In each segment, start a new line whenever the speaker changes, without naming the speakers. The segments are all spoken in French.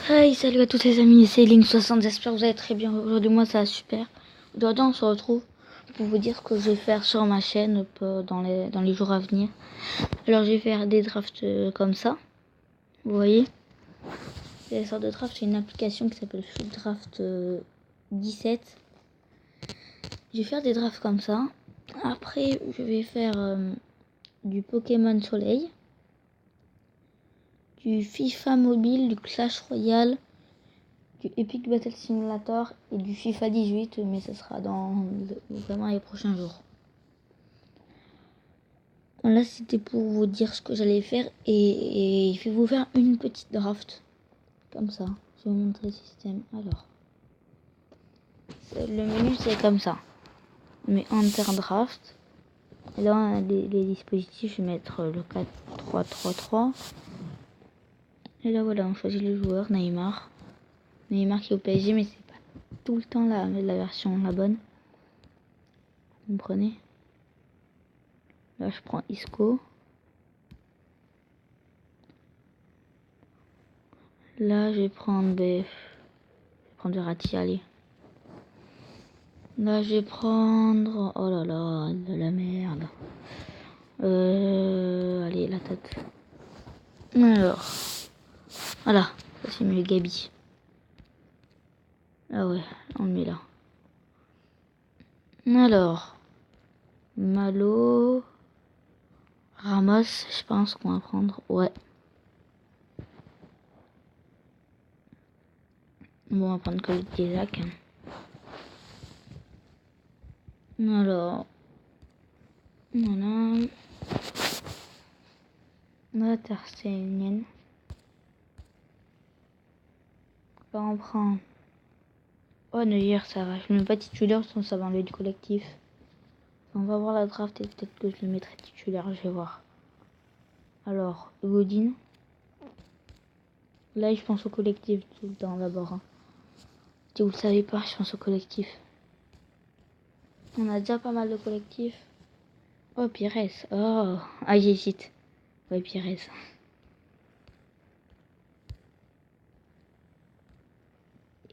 Hey, salut à tous les amis, c'est Link60, j'espère que vous allez très bien. Aujourd'hui, moi, ça va super. Aujourd'hui, on se retrouve pour vous dire ce que je vais faire sur ma chaîne dans les jours à venir. Alors, je vais faire des drafts comme ça, vous voyez. Les sortes de drafts, c'est une application qui s'appelle Draft 17. Je vais faire des drafts comme ça. Après, je vais faire du Pokémon Soleil, du FIFA Mobile, du Clash Royale, du Epic Battle Simulator et du FIFA 18, mais ce sera dans vraiment les prochains jours. Là, c'était pour vous dire ce que j'allais faire et je vais vous faire une petite draft comme ça. Je vais vous montrer le système. Alors, le menu c'est comme ça. Mais Enter Draft. Et là, les dispositifs, je vais mettre le 4-3-3-3. Et là, voilà, on choisit le joueur, Neymar. Neymar qui est au PSG, mais c'est pas tout le temps la version la bonne. Vous comprenez? Là, je prends Isco. Là, je vais prendre Verratti, allez. Là, je vais prendre... Oh là là, de la merde. Allez, la tête. Alors. Voilà, ça c'est mieux, Gabi. Ah ouais, on le met là. Alors. Malo. Ramos, je pense qu'on va prendre. Ouais. Bon, on va prendre que le Isaac. Alors. Voilà. La terre, c'est mienne. Là, on prend. Oh, Neuer, ça va. Je ne mets pas titulaire, sinon ça va enlever du collectif. On va voir la draft et peut-être que je le mettrai titulaire, je vais voir. Alors, Godin. Là, je pense au collectif tout le temps d'abord. Hein. Si vous le savez pas, je pense au collectif. On a déjà pas mal de collectifs. Oh, Pires. Oh, ah, j'hésite. Ouais, Pires.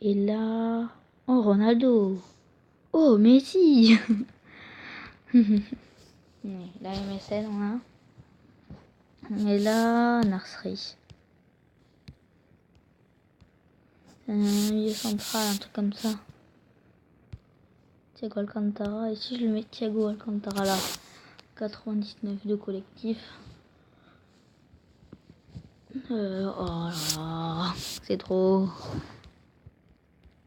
Et là... Oh, Ronaldo. Oh, Messi. La MSN, on a. Et là, Nursery. Un milieu central, un truc comme ça. Thiago Alcantara. Et si je le mets Thiago Alcantara là, 99 de collectif. Oh là là, c'est trop.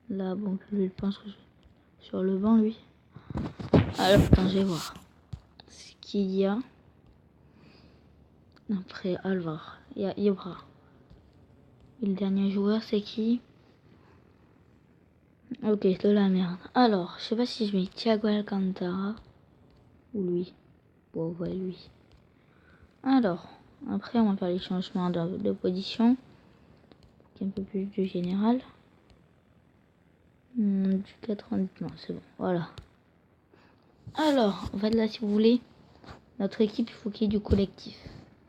Là, bon, je pense que sur le banc, lui. Alors, attends, je vais voir ce qu'il y a. Après, Alvar, il y a Ibra. Et le dernier joueur, c'est qui? Ok, de la merde. Alors, je sais pas si je mets Thiago Alcantara ou lui. Bon, ouais, lui. Alors, après, on va faire les changements de position. Un peu plus du général. Du 90, non, c'est bon, voilà. Alors, en fait, là, si vous voulez, notre équipe, il faut qu'il y ait du collectif.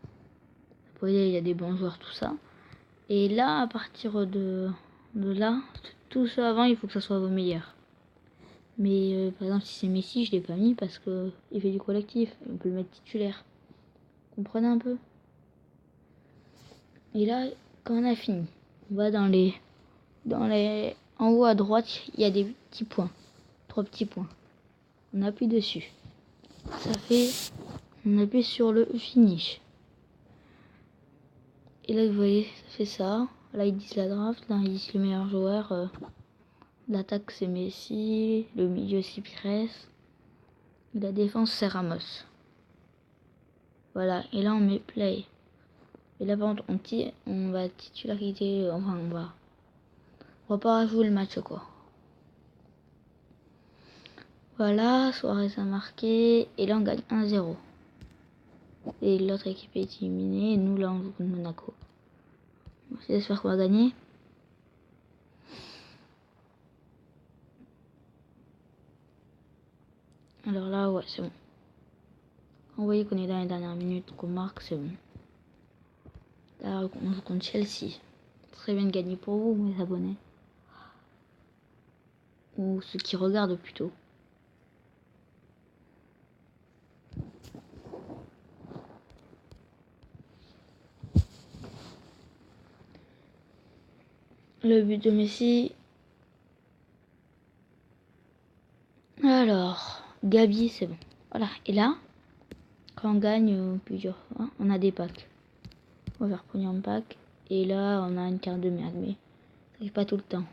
Vous voyez, il y a des bons joueurs, tout ça. Et là, à partir de là, tout ça avant, il faut que ça soit vos meilleurs. Mais par exemple, si c'est Messi, je l'ai pas mis parce que il fait du collectif. On peut le mettre titulaire. Comprenez un peu? Et là, quand on a fini, on va en haut à droite, il y a des petits points. 3 petits points. On appuie dessus. Ça fait... On appuie sur le finish. Et là, vous voyez, ça fait ça. Là, ils disent la draft. Là, ils disent le meilleur joueur. L'attaque, c'est Messi. Le milieu, c'est Pires. Et la défense, c'est Ramos. Voilà. Et là, on met play. Et là, par contre, on va titulariser. Enfin, on va pas jouer le match, quoi. Voilà. Suarez a marqué. Et là, on gagne 1-0. Et l'autre équipe est éliminée. Et nous, là, on joue contre Monaco. J'espère qu'on va gagner. Alors là, ouais, c'est bon. Vous voyez qu'on est dans les dernières minutes, qu'on marque, c'est bon. Là, on joue contre Chelsea. Très bien gagné pour vous, mes abonnés. Ou ceux qui regardent plutôt. Le but de Messi. Alors, Gabi, c'est bon. Voilà. Et là, quand on gagne plusieurs fois, on a des packs. On va faire premium pack. Et là, on a une carte de merde, mais ça arrive pas tout le temps.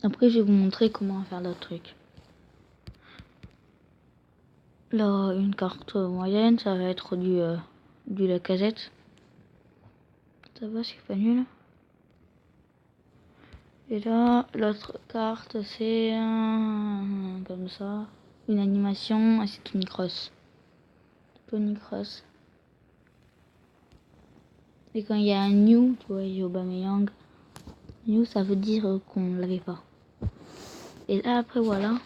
Après, je vais vous montrer comment faire d'autres trucs. Là, une carte moyenne, ça va être du Lacazette. Ça va, c'est pas nul. Et là, l'autre carte, c'est comme ça. Une animation, c'est Tony Kroos. Tony Kroos. Et quand il y a un new, tu vois, il y a Aubameyang. New, ça veut dire qu'on l'avait pas. Et là, après, voilà.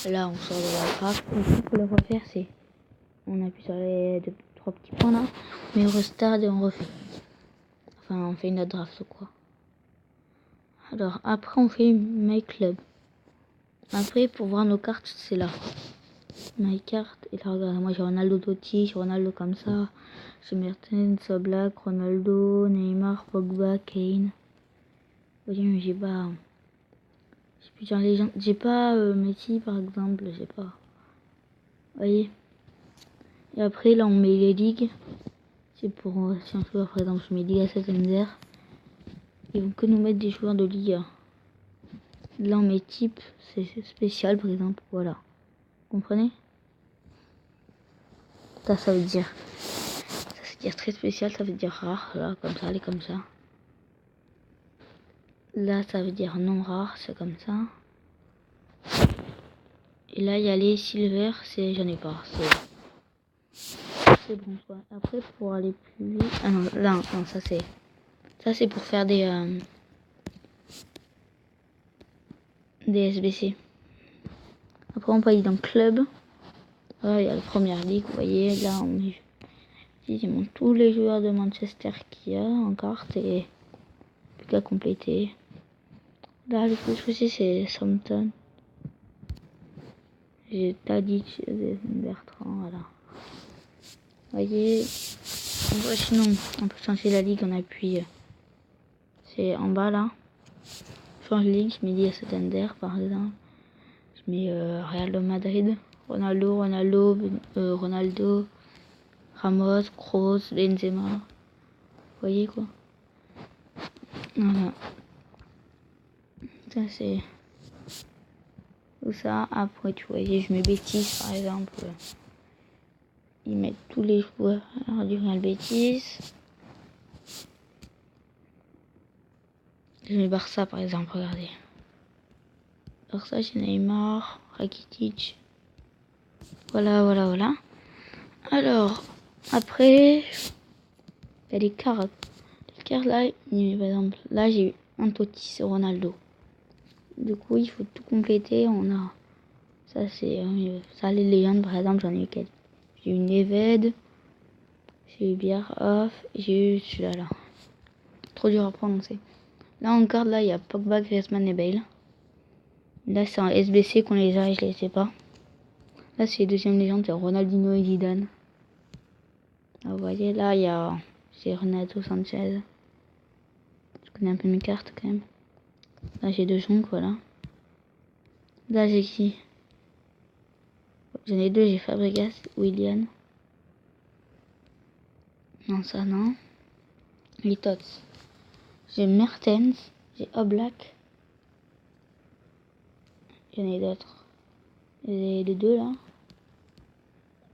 Là, on sort de la carte. Et pour le refaire, c'est... On appuie sur les trois petits points là. Mais on restart et on refait. Enfin, on fait une autre draft ou quoi. Alors, après, on fait My Club. Après, pour voir nos cartes, c'est là. My carte. Et là, regarde, moi j'ai Ronaldo Totti, j'ai Ronaldo comme ça. J'ai Mertens, Oblak, Ronaldo, Neymar, Pogba, Kane. Vous voyez, mais j'ai pas... J'ai plusieurs légendes. J'ai pas Messi, par exemple, j'ai pas. Vous voyez. Et après, là, on met les ligues. C'est pour... si un joueur, par exemple, je mets Liga Santander. Ils vont que nous mettre des joueurs de Liga. Là, on met type, c'est spécial, par exemple. Voilà. Vous comprenez? Ça veut dire... Ça veut dire très spécial, ça veut dire rare. Là, comme ça, elle est comme ça. Là, ça veut dire non rare, c'est comme ça. Et là, il y a les silver, c'est... J'en ai pas, c'est bon, quoi. Après, pour aller plus vite... Ah non, là, non, ça c'est... Ça, c'est pour faire des SBC. Après, on peut aller dans club. Là, il y a la première ligue, vous voyez. Là, on met... Ils montrent tous les joueurs de Manchester qu'il y a en carte et... Plus qu'à compléter. Là, le plus aussi, c'est Southampton. J'ai Tadic, Bertrand, voilà. Vous voyez, sinon, on peut changer la ligue, on appuie. C'est en bas là. Change ligue, je mets Liga Santander par exemple. Je mets Real Madrid, Ronaldo, Ramos, Kroos, Benzema. Vous voyez quoi. Voilà. Ça c'est tout ça. Après, tu voyais, je mets Betis par exemple. Ils mettent tous les joueurs du Real Betis. Je mets Barça par exemple, regardez. Barça, j'ai Neymar, Rakitic. Voilà. Alors, après, il y a les cartes. Les cartes là, par exemple, là j'ai eu un Totti, c'est Ronaldo. Du coup, il faut tout compléter. On a ça, c'est ça, les légendes par exemple, j'en ai eu quelques. J'ai eu Neved, j'ai eu Bierhoff, j'ai eu celui-là là. Trop dur à prononcer. Là en carte, là il y a Pogba, Griezmann et Bale. Là c'est en SBC qu'on les a et je les sais pas. Là c'est les deuxième légende, c'est Ronaldinho et Zidane. Là, vous voyez, là il y a c'est Renato Sanchez. Je connais un peu mes cartes quand même. Là j'ai deux jonques, voilà. Là j'ai qui? J'en ai deux, j'ai Fabregas, Willian. Non ça non. Les Tots. J'ai Mertens, j'ai Oblak. J'en ai d'autres. J'ai les deux là.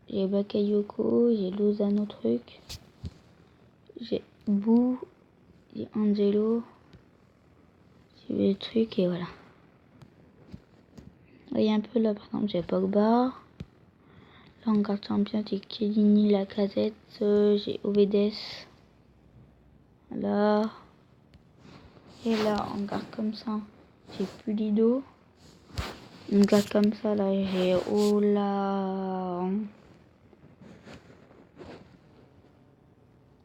J'ai Bakayoko, j'ai Lozano truc. J'ai Bou, j'ai Angelo. J'ai les trucs et voilà. Vous voyez un peu là par exemple j'ai Pogba. Là en carte champion j'ai Chiellini, Lacazette, j'ai Ovedes. Voilà. Et là en carte comme ça j'ai Pulido. En carte comme ça là j'ai Ola.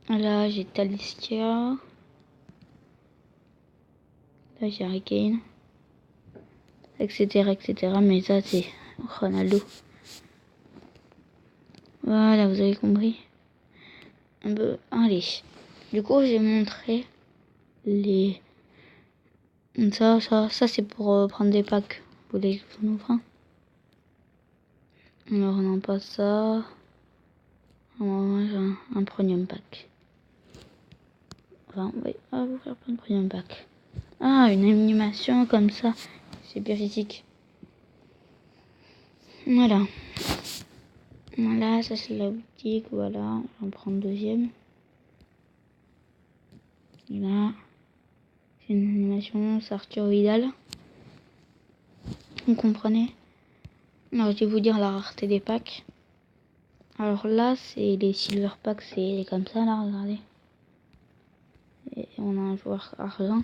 Là, j'ai Talisca. Là, j'ai Harry Kane. Etc. Mais ça, c'est Ronaldo. Voilà, vous avez compris. Un peu. Allez. Du coup, j'ai montré les... Ça, c'est pour prendre des packs. Vous voulez que je vous montre? Alors, non, pas ça. Moi, j'ai un premium pack. Enfin, oui, on va vous faire plein de premium pack. Ah, une animation comme ça. C'est bien physique. Voilà. Voilà, ça c'est la boutique. Voilà, on prend le deuxième. Et là, c'est une animation, c'est Arthur Vidal. Vous comprenez? Alors, je vais vous dire la rareté des packs. Alors là, c'est les silver packs, c'est comme ça, là, regardez. Et on a un joueur argent.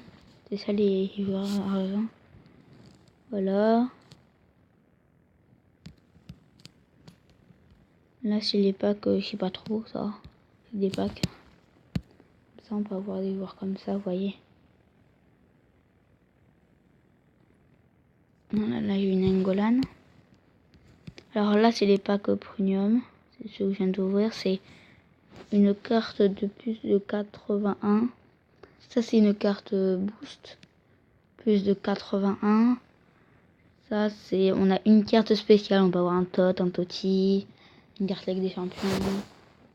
C'est ça, les joueurs argent. Voilà. Là, c'est les packs, je sais pas trop, ça. C'est des packs. Comme ça, on peut avoir des joueurs comme ça, vous voyez. Voilà, là, j'ai une Engolan. Alors là, c'est les packs premium. C'est ce que je viens d'ouvrir. C'est une carte de plus de 81. Ça, c'est une carte boost. Plus de 81. Ça, c'est... On a une carte spéciale. On peut avoir un Tot, un Totti, une carte avec des champions.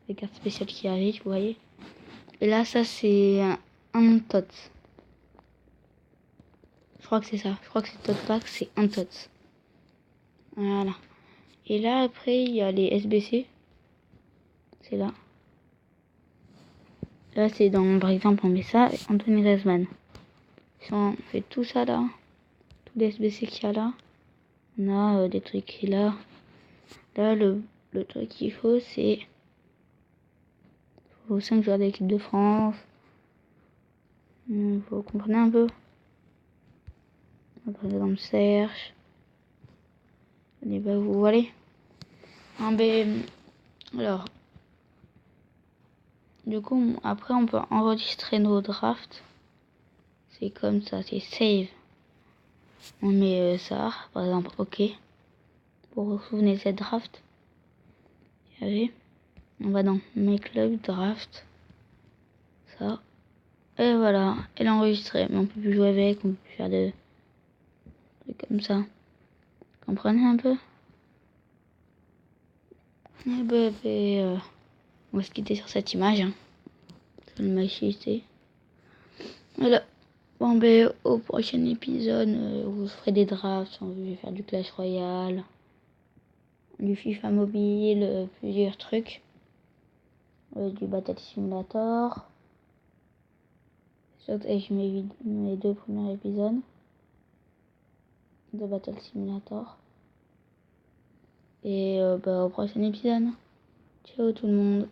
Des cartes spéciales qui arrivent, vous voyez. Et là, ça, c'est un Tot. Je crois que c'est ça. Je crois que c'est Tot Pack, c'est un Tot. Voilà. Et là, après, il y a les SBC. C'est là. Là, c'est dans, par exemple, on met ça, Anthony Griezmann. Si on fait tout ça là, tous les SBC qu'il y a là, on a des trucs là. Là, le truc qu'il faut, c'est... Il faut 5 joueurs de l'équipe de France. Vous comprenez un peu? Par exemple, Serge. Et ben, vous voyez. Ah, ben, alors, du coup, après, on peut enregistrer nos drafts. C'est comme ça, c'est save. On met ça, par exemple, OK. Pour vous souvenir cette draft. Vous savez, on va dans mes clubs, draft. Ça. Et voilà, elle est enregistrée. Mais on peut plus jouer avec, on peut plus faire de trucs comme ça. Comprenez un peu? Et ben, on va se quitter sur cette image. Hein. Sur le machiste. Voilà. Bon, ben, au prochain épisode, vous ferez des drafts. On va faire du Clash Royale, du FIFA Mobile, plusieurs trucs. Du Battle Simulator. Et je mets mes 2 premiers épisodes de Battle Simulator. Et bah, au prochain épisode. Ciao tout le monde.